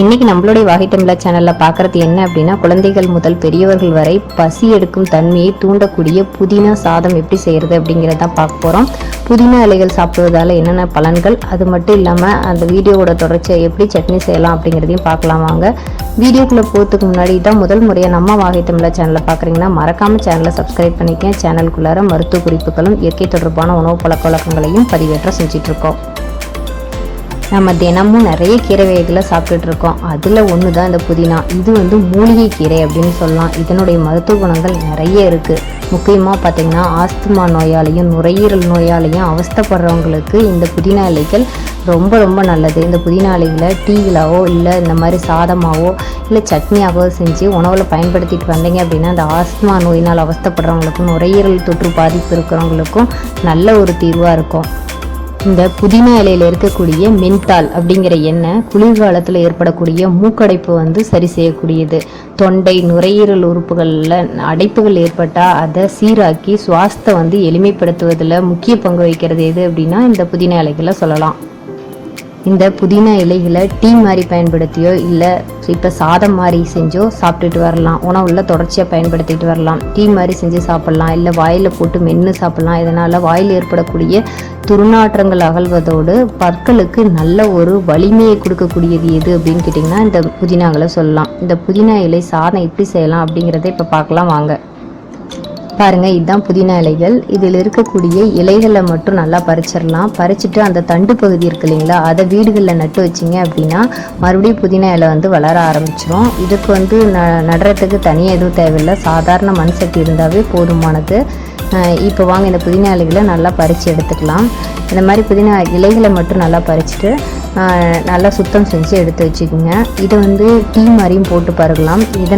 இன்னைக்கு நம்மளுடைய வாகை தமிழா சேனல்ல பார்க்கறது என்ன அப்படின்னா, குழந்தைகள் முதல் பெரியவர்கள் வரை பசி எடுக்கும் தன்மையை தூண்டக்கூடிய புதினா சாதம் எப்படி செய்யறது அப்படிங்கிறத பார்க்க போறோம். புதினா இலைகள் சாப்பிடுவதால என்னென்ன பலன்கள், அது மட்டும் இல்லாமல் அந்த வீடியோவோட தொடர்ச்சியை எப்படி சட்னி செய்யலாம் அப்படிங்கிறதையும் பார்க்கலாம் வாங்க. வீடியோக்குள்ளே போகிறதுக்கு முன்னாடி தான் முதல் முறையாக நம்ம வாகை தமிழா சேனலை பார்க்குறீங்கன்னா மறக்காமல் சேனலை சப்ஸ்கிரைப் பண்ணிக்கேன். சேனலுக்குள்ளார மருத்துவ குறிப்புகளும் இயற்கை தொடர்பான உணவு பழக்க வழக்கங்களையும் பதிவேற்ற செஞ்சிட்ருக்கோம். நம்ம தினமும் நிறைய கீரை வகைகளை சாப்பிட்டுட்டு இருக்கோம். அதில் ஒன்று தான் இந்த புதினா. இது மூலிகை கீரை அப்படின்னு சொல்லலாம். இதனுடைய மருத்துவ குணங்கள் நிறைய இருக்குது. முக்கியமாக பார்த்திங்கன்னா ஆஸ்துமா நோயாலையும் நுரையீரல் நோயாலையும் அவஸ்தைப்படுறவங்களுக்கு இந்த புதினா இலைகள் ரொம்ப ரொம்ப நல்லது. இந்த புதினா இலைகளை டீகளாவோ இல்லை இந்த மாதிரி சாதமாகவோ இல்லை சட்னியாகவோ செஞ்சு உணவில் பயன்படுத்திட்டு வந்தீங்க அப்படின்னா அந்த ஆஸ்துமா நோயினால் அவஸ்தைப்படுறவங்களுக்கும் நுரையீரல் தொற்று பாதிப்பு இருக்கிறவங்களுக்கும் நல்ல ஒரு தீர்வாக இருக்கும். இந்த புதினா இலையில் இருக்கக்கூடிய மென்தால் அப்படிங்கிற எண்ணெய் குளிர்காலத்தில் ஏற்படக்கூடிய மூக்கடைப்பு சரி செய்யக்கூடியது. தொண்டை நுரையீரல் உறுப்புகளில் அடைப்புகள் ஏற்பட்டால் அதை சீராக்கி சுவாசத்தை எளிமைப்படுத்துவதில் முக்கிய பங்கு வகிக்கிறது எது அப்படின்னா இந்த புதினா இலைகளை சொல்லலாம். இந்த புதினா இலைகளை டீ மாதிரி பயன்படுத்தியோ இல்லை இப்போ சாதம் மாதிரி செஞ்சோ சாப்பிட்டுட்டு வரலாம். உணவுல தொடர்ச்சியாக பயன்படுத்திட்டு வரலாம். டீ மாதிரி செஞ்சு சாப்பிட்லாம், இல்லை வாயில் போட்டு மென்று சாப்பிட்லாம். இதனால் வாயில் ஏற்படக்கூடிய துர்நாற்றங்கள் அகழ்வதோடு பற்களுக்கு நல்ல ஒரு வலிமையை கொடுக்கக்கூடியது எது அப்படின்னு கேட்டிங்கன்னா இந்த புதினாங்களை சொல்லலாம். இந்த புதினா இலை சாதம் எப்படி செய்யலாம் அப்படிங்கிறத இப்போ பார்க்கலாம் வாங்க. பாருங்க, இதுதான் புதினா இலைகள். இதில் இருக்கக்கூடிய இலைகளை மட்டும் நல்லா பறிச்சிடலாம். பறிச்சுட்டு அந்த தண்டு பகுதி இருக்கு இல்லைங்களா, அதை வீடுகளில் நட்டு வச்சிங்க அப்படின்னா மறுபடியும் புதினா இலை வளர ஆரம்பிச்சிடும். இதுக்கு நடுறதுக்கு தனியாக எதுவும் தேவையில்லை. சாதாரண மண் சட்டி இருந்தாவே போதுமானது. இப்போ வாங்க இந்த புதினா இலைகளை நல்லா பறித்து எடுத்துக்கலாம். இந்த மாதிரி புதினா இலைகளை மட்டும் நல்லா பறிச்சுட்டு நல்லா சுத்தம் செஞ்சு எடுத்து வச்சுக்கோங்க. இதை டீ மாதிரியும் போட்டு பருகலாம். இதை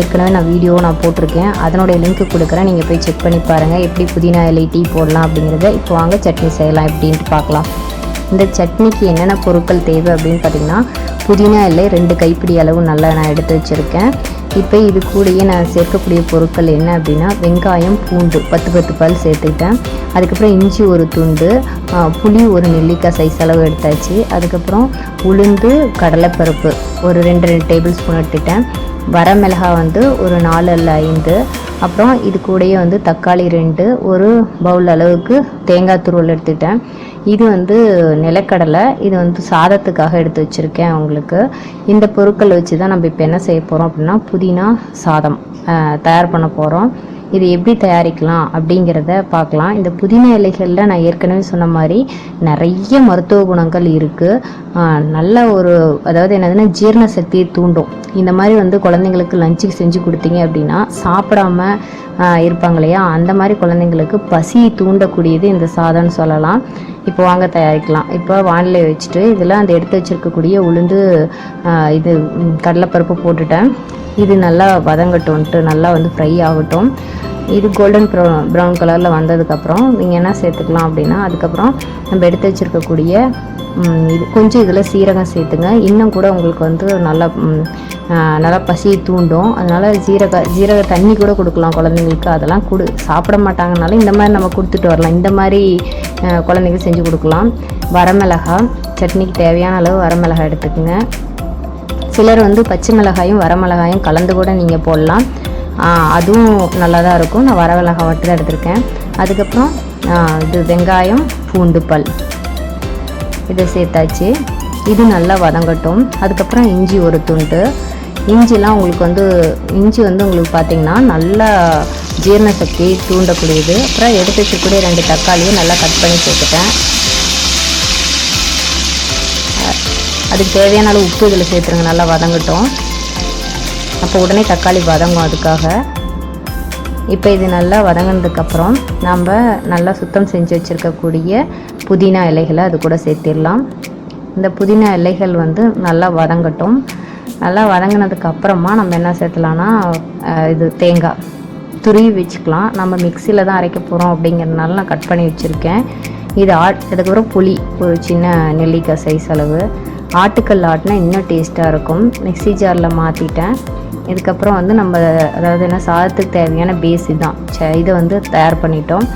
ஏற்கனவே நான் வீடியோ போட்டிருக்கேன். அதனுடைய லிங்க் கொடுக்குறேன், நீங்கள் போய் செக் பண்ணி பாருங்கள் எப்படி புதினா இலை டீ போடலாம் அப்படிங்கிறத. இப்போ வாங்க சட்னி செய்யலாம் எப்படின்ட்டு பார்க்கலாம். இந்த சட்னிக்கு என்னென்ன பொருட்கள் தேவை அப்படின்னு பார்த்திங்கன்னா, புதினா இலை 2 கைப்பிடி அளவு நல்லா நான் எடுத்து வச்சுருக்கேன். இப்போ இது கூடயே நான் சேர்க்கக்கூடிய பொருட்கள் என்ன அப்படின்னா, வெங்காயம் பூண்டு 10 பல் சேர்த்துக்கிட்டேன். அதுக்கப்புறம் இஞ்சி ஒரு துண்டு, புளி ஒரு நெல்லிக்காய் சைஸ் அளவு எடுத்தாச்சு. அதுக்கப்புறம் உளுந்து கடலைப்பருப்பு ஒரு 2 டேபிள் ஸ்பூன் எடுத்துட்டேன். வரமிளகாய் ஒரு 4 அல்ல 5. அப்புறம் இது கூடயே தக்காளி 2, ஒரு பவுல் அளவுக்கு தேங்காய் துருவல் எடுத்துக்கிட்டேன். இது நிலக்கடலை, இது சாதத்துக்காக எடுத்து வச்சுருக்கேன். உங்களுக்கு இந்த பொருட்கள் வச்சு தான் நம்ம இப்போ என்ன செய்ய போகிறோம் அப்படின்னா புதினா சாதம் தயார் பண்ண போகிறோம். இது எப்படி தயாரிக்கலாம் அப்படிங்கிறத பார்க்கலாம். இந்த புதினா இலைகளில் நான் ஏற்கனவே சொன்ன மாதிரி நிறைய மருத்துவ குணங்கள் இருக்குது. நல்ல ஒரு அதாவது என்னதுன்னா ஜீரண சக்தியை தூண்டும். இந்த மாதிரி குழந்தைங்களுக்கு லஞ்சுக்கு செஞ்சு கொடுத்தீங்க அப்படின்னா சாப்பிடாம இருப்பாங்க இல்லையா, அந்த மாதிரி குழந்தைங்களுக்கு பசியை தூண்டக்கூடியது இந்த சாதம்னு சொல்லலாம். இப்போ வாங்க தயாரிக்கலாம். இப்போ வானிலை வச்சுட்டு இதில் அந்த எடுத்து வச்சுருக்கக்கூடிய உளுந்து இது கடலைப்பருப்பு போட்டுட்டேன். இது நல்லா வதங்கட்டும்ன்ட்டு நல்லா ஃப்ரை ஆகட்டும். இது கோல்டன் ப்ரௌன் கலரில் வந்ததுக்கப்புறம் நீங்கள் என்ன சேர்த்துக்கலாம் அப்படின்னா, அதுக்கப்புறம் நம்ம எடுத்து வச்சுருக்கக்கூடிய இது கொஞ்சம் இதில் சீரகம் சேர்த்துங்க. இன்னும் கூட உங்களுக்கு நல்லா பசியை தூண்டும். அதனால் ஜீரக தண்ணி கூட கொடுக்கலாம் குழந்தைங்களுக்கு. அதெல்லாம் சாப்பிட மாட்டாங்கனால இந்த மாதிரி நம்ம கொடுத்துட்டு வரலாம். இந்த மாதிரி குழந்தைங்களுக்கு செஞ்சு கொடுக்கலாம். வரமிளகாய் சட்னிக்கு தேவையான அளவு வரமிளகாய் எடுத்துக்கோங்க. சிலர் பச்சை மிளகாயும் வரமிளகாயும் கலந்து கூட நீங்கள் போடலாம். அதுவும் நல்லா தான் இருக்கும். நான் வரமிளகாய் மட்டும் தான் எடுத்திருக்கேன். அதுக்கப்புறம் இது வெங்காயம் பூண்டு பல் இதை சேர்த்தாச்சு. இது நல்லா வதங்கட்டும். அதுக்கப்புறம் இஞ்சி ஒரு துண்டு. இஞ்சிலாம் உங்களுக்கு இஞ்சி உங்களுக்கு பார்த்திங்கன்னா நல்லா ஜீரண சக்தியை தூண்டக்கூடியது. அப்புறம் எடுத்து வச்சுக்கூடிய 2 தக்காளியும் நல்லா கட் பண்ணி சேர்த்துட்டேன். அதுக்கு தேவையான அளவு உப்பு இதில் சேர்த்துருங்க. நல்லா வதங்கட்டும். அப்போ உடனே தக்காளி வதங்கும் அதுக்காக. இப்போ இது நல்லா வதங்கினதுக்கப்புறம் நம்ம நல்லா சுத்தம் செஞ்சு வச்சுருக்கக்கூடிய புதினா இலைகளை அது கூட சேர்த்திடலாம். இந்த புதினா இலைகள் நல்லா வதங்கட்டும். நல்லா வதங்கினதுக்கப்புறமா நம்ம என்ன சேர்த்தலான்னா இது தேங்காய் துருவி வச்சுக்கலாம். நம்ம மிக்சியில் தான் அரைக்க போகிறோம் அப்படிங்கிறதுனால நான் கட் பண்ணி வச்சுருக்கேன். இது அதுக்கப்புறம் புளி ஒரு சின்ன நெல்லிக்காய் சைஸ் அளவு. ஆட்டுக்கல் ஆட்டினா இன்னும் டேஸ்ட்டாக இருக்கும். மிக்ஸி ஜாரில் மாற்றிட்டேன். இதுக்கப்புறம் நம்ம அதாவது என்ன சாதத்துக்கு தேவையான பேஸ் தான் இதை தயார் பண்ணிட்டோம்.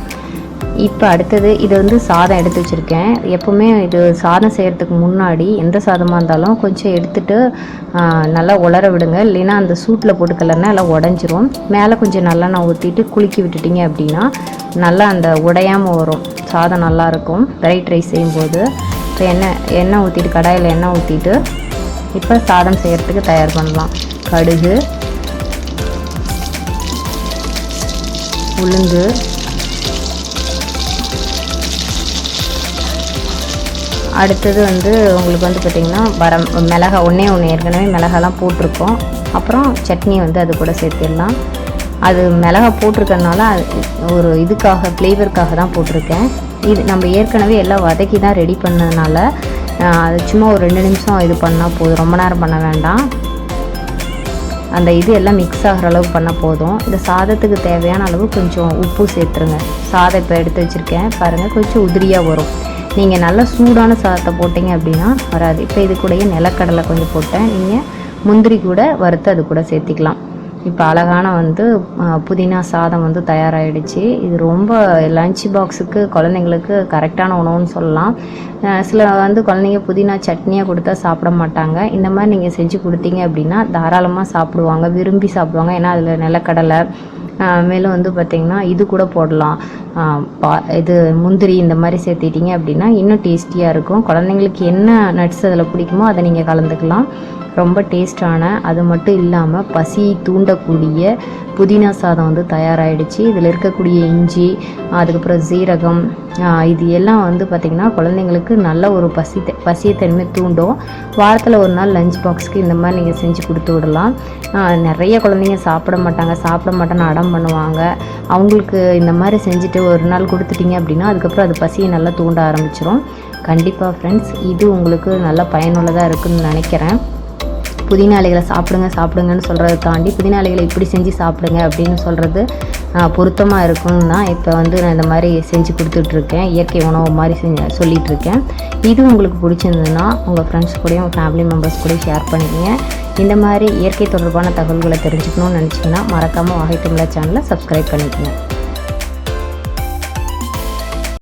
இப்போ அடுத்தது இது வந்து சாதம் எடுத்து வச்சுருக்கேன். எப்போவுமே இது சாதம் செய்கிறதுக்கு முன்னாடி எந்த சாதமாக இருந்தாலும் கொஞ்சம் எடுத்துகிட்டு நல்லா உலர விடுங்க. இல்லைன்னா அந்த சூட்டில் போட்டு கிளறினா எல்லாம் உடஞ்சிரும். மேலே கொஞ்சம் நல்லெண்ணெய் ஊற்றிட்டு குலுக்கி விட்டுட்டிங்க அப்படின்னா நல்லா அந்த உடையாமல் வரும். சாதம் நல்லாயிருக்கும் ஃப்ரைட் ரைஸ் செய்யும்போது. இப்போ எண்ணெய் ஊற்றிட்டு கடாயில் எண்ணெய் ஊற்றிட்டு இப்போ சாதம் செய்கிறதுக்கு தயார் பண்ணலாம். கடுகு, உளுந்து, அடுத்தது வந்து உங்களுக்கு வந்து பார்த்திங்கன்னா மிளகா ஒன்று ஏற்கனவே மிளகாலாம் போட்டிருக்கோம். அப்புறம் சட்னி வந்து அது கூட சேர்த்துடலாம். அது மிளகா போட்டிருக்கறனால ஒரு இதுக்காக ஃப்ளேவருக்காக தான் போட்டிருக்கேன். இது நம்ம ஏற்கனவே எல்லாம் வதக்கி தான் ரெடி பண்ணதுனால அது சும்மா ஒரு 2 நிமிஷம் இது பண்ணால் போதும். ரொம்ப நேரம் பண்ண வேண்டாம். அந்த இது எல்லாம் மிக்ஸ் ஆகிற அளவுக்கு பண்ணால் போதும். இந்த சாதத்துக்கு தேவையான அளவு கொஞ்சம் உப்பு சேர்த்துருங்க. சாதம் இப்போ எடுத்து வச்சுருக்கேன் பாருங்கள், கொஞ்சம் உதிரியாக வரும். நீங்கள் நல்லா சூடான சாதத்தை போட்டிங்க அப்படின்னா வராது. இப்போ இது கூடயே நிலக்கடலை கொஞ்சம் போட்டேன். நீங்கள் முந்திரி கூட வறுத்து அது கூட சேர்த்திக்கலாம். இப்போ அழகான வந்து புதினா சாதம் வந்து தயாராகிடுச்சு. இது ரொம்ப லஞ்ச் பாக்ஸுக்கு குழந்தைங்களுக்கு கரெக்டான உணவுன்னு சொல்லலாம். சில வந்து குழந்தைங்க புதினா சட்னியாக கொடுத்தா சாப்பிட மாட்டாங்க. இந்த மாதிரி நீங்கள் செஞ்சு கொடுத்தீங்க அப்படின்னா தாராளமாக சாப்பிடுவாங்க, விரும்பி சாப்பிடுவாங்க. ஏன்னா அதில் நிலக்கடலை மேலும் வந்து பார்த்திங்கன்னா இது கூட போடலாம், இது முந்திரி இந்த மாதிரி சேர்த்திட்டிங்க அப்படின்னா இன்னும் டேஸ்டியாக இருக்கும். குழந்தைங்களுக்கு என்ன நட்ஸ் அதில் பிடிக்குமோ அதை நீங்கள் கலந்துக்கலாம். ரொம்ப டேஸ்டான, அது மட்டும் இல்லாமல் பசி தூண்டக்கூடிய புதினா சாதம் வந்து தயாராகிடுச்சு. இதில் இருக்கக்கூடிய இஞ்சி, அதுக்கப்புறம் சீரகம், இது எல்லாம் வந்து பார்த்திங்கன்னா குழந்தைங்களுக்கு நல்ல ஒரு பசியத்தன்மை தூண்டும். வாரத்தில் ஒரு நாள் லஞ்ச் பாக்ஸுக்கு இந்த மாதிரி நீங்கள் செஞ்சு கொடுத்து விடலாம். நிறைய குழந்தைங்க சாப்பிட மாட்டேன்னு அடம் பண்ணுவாங்க. அவங்களுக்கு இந்த மாதிரி செஞ்சுட்டு ஒரு நாள் கொடுத்துட்டிங்க அப்படின்னா அதுக்கப்புறம் அது பசியை நல்லா தூண்ட ஆரம்பிச்சிடும். கண்டிப்பாக ஃப்ரெண்ட்ஸ், இது உங்களுக்கு நல்லா பயனுள்ளதாக இருக்குதுன்னு நினைக்கிறேன். புதினா இலைகளை சாப்பிடுங்கன்னு சொல்கிறத தாண்டி புதினா இலைகளை இப்படி செஞ்சு சாப்பிடுங்க அப்படின்னு சொல்கிறது பொருத்தமாக இருக்குன்னு தான் இப்போ வந்து நான் இந்த மாதிரி செஞ்சு கொடுத்துட்ருக்கேன். இயற்கை உணவு மாதிரி சொல்லிகிட்ருக்கேன். இது உங்களுக்கு பிடிச்சிருந்ததுன்னா உங்கள் ஃப்ரெண்ட்ஸ் கூடயும் உங்கள் ஃபேமிலி மெம்பர்ஸ் கூடயும் ஷேர் பண்ணிக்கங்க. இந்த மாதிரி இயற்கை தொடர்பான தகவல்களை தெரிஞ்சுக்கணும்னு நினச்சிங்கன்னா மறக்காமல் வாகை தமிழா சேனலை சப்ஸ்கிரைப் பண்ணிக்கங்க.